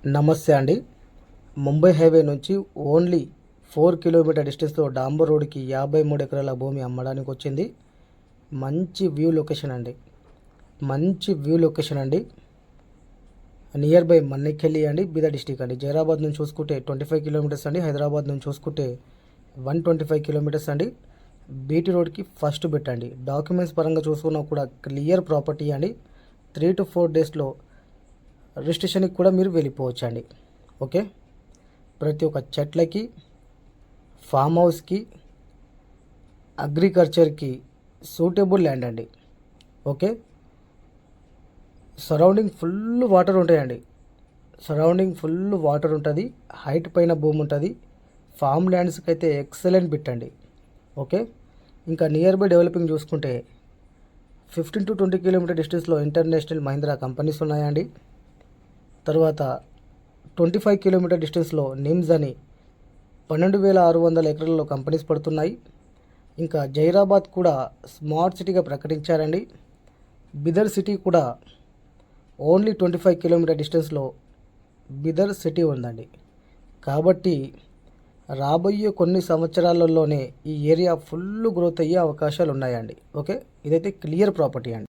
నమస్తే అండి. ముంబై హైవే నుంచి ఓన్లీ 4 కిలోమీటర్ డిస్టెన్స్లో డాంబర్ రోడ్కి 53 ఎకరాల భూమి అమ్మడానికి వచ్చింది. మంచి వ్యూ లొకేషన్ అండి. నియర్ బై మన్నెకెళ్ళి అండి, బీదర్ డిస్టిక్ అండి. జైరాబాద్ నుంచి చూసుకుంటే 25 కిలోమీటర్స్ అండి. హైదరాబాద్ నుంచి చూసుకుంటే 125 కిలోమీటర్స్ అండి. బీటీ రోడ్కి ఫస్ట్ బిట్ అండి. డాక్యుమెంట్స్ పరంగా చూసుకున్నా కూడా క్లియర్ ప్రాపర్టీ అండి. 3 to 4 డేస్లో రిజిస్ట్రేషన్కి కూడా మీరు వెళ్ళిపోవచ్చు అండి. ఓకే, ప్రతి ఒక్క చెట్లకి, ఫామ్ హౌస్కి, అగ్రికల్చర్కి సూటబుల్ ల్యాండ్ అండి. ఓకే, సరౌండింగ్ ఫుల్ వాటర్ ఉంటాయండి. హైట్ పైన భూమి ఉంటుంది. ఫామ్ ల్యాండ్స్కి అయితే ఎక్సలెంట్ బిట్ అండి. ఓకే, ఇంకా నియర్ బై డెవలపింగ్ చూసుకుంటే 15 to 20 కిలోమీటర్ డిస్టెన్స్లో ఇంటర్నేషనల్ మహీంద్రా కంపెనీస్ ఉన్నాయండి. తర్వాత 25 కిలోమీటర్ డిస్టెన్స్లో నిమ్స్ అని 12,600 ఎకరాల్లో కంపెనీస్ పడుతున్నాయి. ఇంకా జైరాబాద్ కూడా స్మార్ట్ సిటీగా ప్రకటించారండి. బిదర్ సిటీ కూడా ఓన్లీ 25 కిలోమీటర్ డిస్టెన్స్లో బిదర్ సిటీ ఉందండి. కాబట్టి రాబోయే కొన్ని సంవత్సరాలలోనే ఈ ఏరియా ఫుల్ గ్రోత్ అయ్యే అవకాశాలు ఉన్నాయండి. ఓకే, ఇదైతే క్లియర్ ప్రాపర్టీ అండి.